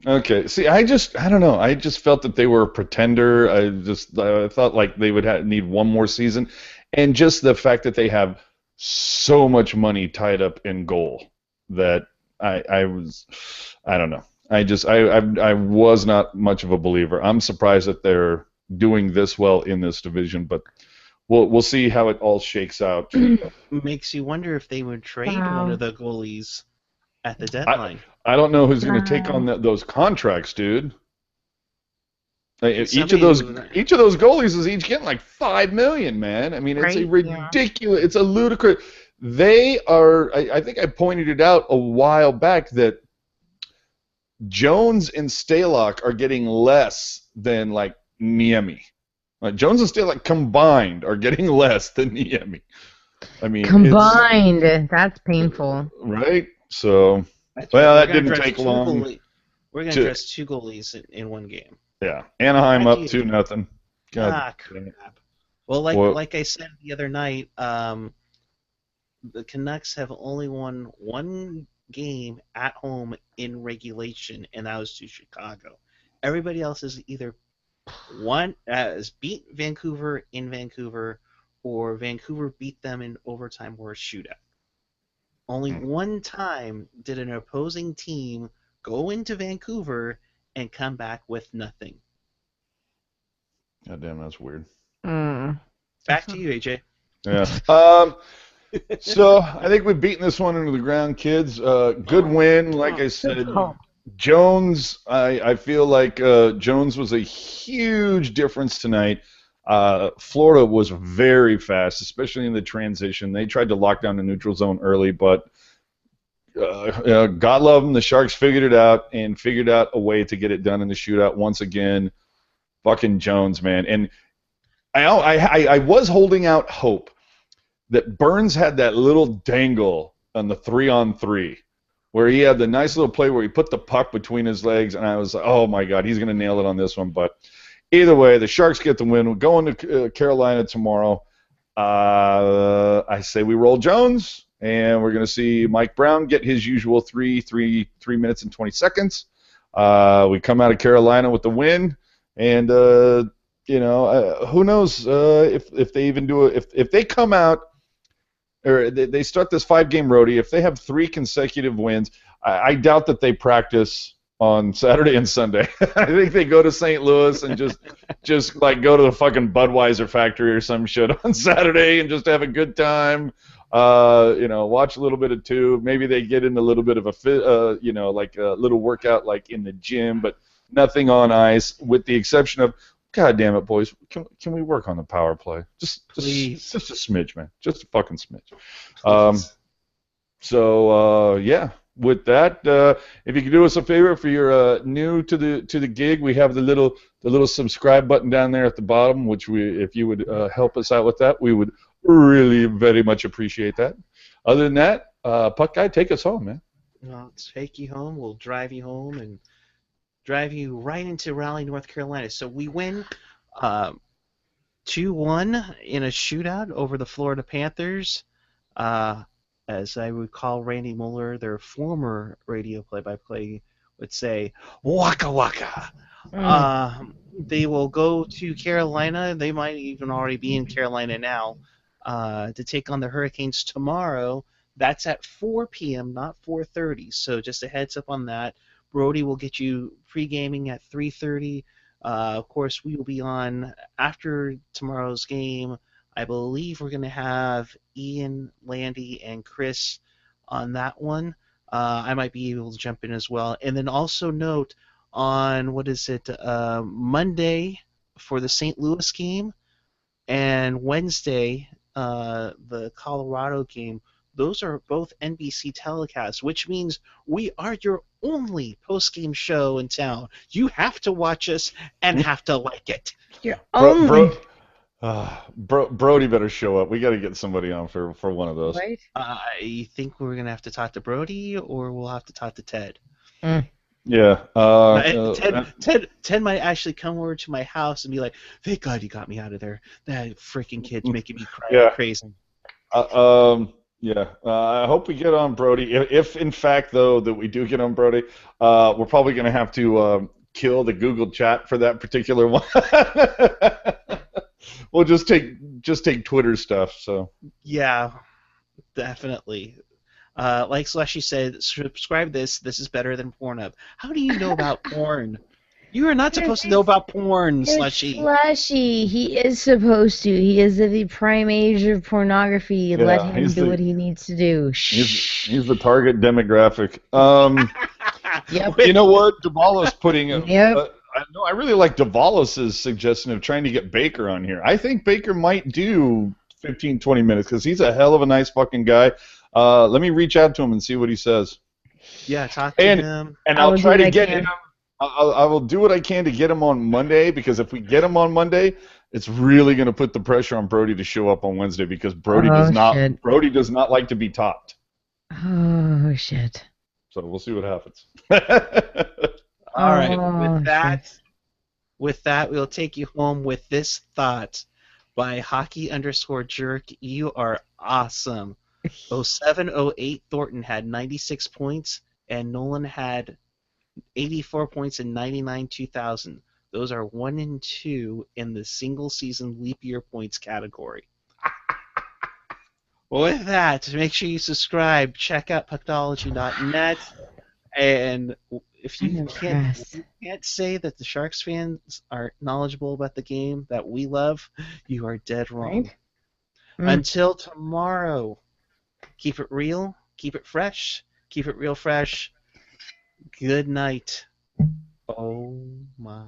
Okay. See, I don't know. I just felt that they were a pretender. I thought like they would need one more season, and just the fact that they have so much money tied up in goal that I don't know. I was not much of a believer. I'm surprised that they're doing this well in this division, but we'll see how it all shakes out. Makes you wonder if they would trade Wow. one of the goalies at the deadline. I don't know who's going to take on those contracts, dude. Like, each of Somebody those who- goalies is each getting like $5 million, man. I mean, it's a Right, yeah. ridiculous. It's a ludicrous. They are. I think I pointed it out a while back that Jones and Stalock are getting less than like Niemi. Like Jones and Stalock combined are getting less than Niemi. I mean, Combined. That's painful. right? So That's well, right. that didn't take long. We're going to dress 2 goalies in one game. Yeah, Anaheim up Actually- 2-0. God. Crap. Well, like I said the other night, the Canucks have only won 1 game at home in regulation, and that was to Chicago. Everybody else has either has beat Vancouver in Vancouver, or Vancouver beat them in overtime or a shootout. Only one time did an opposing team go into Vancouver and come back with nothing. God damn, that's weird. Back to you, AJ. Yeah. So I think we've beaten this one into the ground, kids. Good win, like I said. Jones, I feel like Jones was a huge difference tonight. Florida was very fast, especially in the transition. They tried to lock down the neutral zone early, but God love them. The Sharks figured it out and figured out a way to get it done in the shootout once again. Fucking Jones, man. And I was holding out hope that Burns had that little dangle on the 3-on-3 where he had the nice little play where he put the puck between his legs, and I was like, oh my God, he's going to nail it on this one. But either way, the Sharks get the win. We're going to Carolina tomorrow. I say we roll Jones, and we're going to see Mike Brown get his usual 3 minutes and 20 seconds. We come out of Carolina with the win, and who knows if they even do it. If they come out or they start this 5-game roadie, if they have 3 consecutive wins, I doubt that they practice on Saturday and Sunday. I think they go to St. Louis and just like go to the fucking Budweiser factory or some shit on Saturday and just have a good time. Watch a little bit of tube. Maybe they get in a little bit of like a little workout like in the gym, but nothing on ice, with the exception of, God damn it, boys, can we work on the power play? Just a smidge, man. Just a fucking smidge. Yeah. With that, if you could do us a favor, if you're new to the gig, we have the little subscribe button down there at the bottom, which if you would help us out with that, we would really very much appreciate that. Other than that, Puck Guy, take us home, man. Well, let's take you home. We'll drive you home and drive you right into Raleigh, North Carolina. So we win 2-1 in a shootout over the Florida Panthers. As I recall, Randy Mueller, their former radio play-by-play, would say, "Waka waka." They will go to Carolina. They might even already be in Carolina now to take on the Hurricanes tomorrow. That's at 4 p.m., not 4:30. So just a heads up on that. Brody will get you pre-gaming at 3:30. Of course, we will be on after tomorrow's game. I believe we're going to have Ian, Landy, and Chris on that one. I might be able to jump in as well. And then also note on, Monday for the St. Louis game and Wednesday, the Colorado game. Those are both NBC telecasts, which means we are your only post-game show in town. You have to watch us and have to like it. You're only... Brody better show up. We got to get somebody on for one of those. Right? You think we're going to have to talk to Brody, or we'll have to talk to Ted? Yeah. Ted might actually come over to my house and be like, "Thank God you got me out of there. That freaking kid's making me cry crazy." Yeah. I hope we get on Brody. If in fact, though, that we do get on Brody, we're probably going to have to kill the Google chat for that particular one. We'll just take Twitter stuff. So yeah, definitely. Like Slushy said, subscribe this. This is better than Pornhub. How do you know about porn? You are not supposed to know about porn, Slushy. Slushy, he is supposed to. He is of the prime age of pornography. Yeah, let him do what he needs to do. He's the target demographic. Yep. You know what? Davalos putting. Yep. I really like Davalos' suggestion of trying to get Baker on here. I think Baker might do 15, 20 minutes because he's a hell of a nice fucking guy. Let me reach out to him and see what he says. Yeah, talk to him. And I'll try to get him. I will do what I can to get him on Monday, because if we get him on Monday, it's really going to put the pressure on Brody to show up on Wednesday, because Brody does not like to be topped. Oh shit. So we'll see what happens. All right. With that, we'll take you home with this thought by Hockey_Jerk. You are awesome. 07-08 Thornton had 96 points, and Nolan had 84 points in 99-2000. Those are 1 and 2 in the single season leap year points category. With that, make sure you subscribe. Check out Pucknology.net. And if you can't say that the Sharks fans are knowledgeable about the game that we love, you are dead wrong. Right? Until tomorrow, keep it real, keep it fresh, keep it real fresh. Good night. Oh my.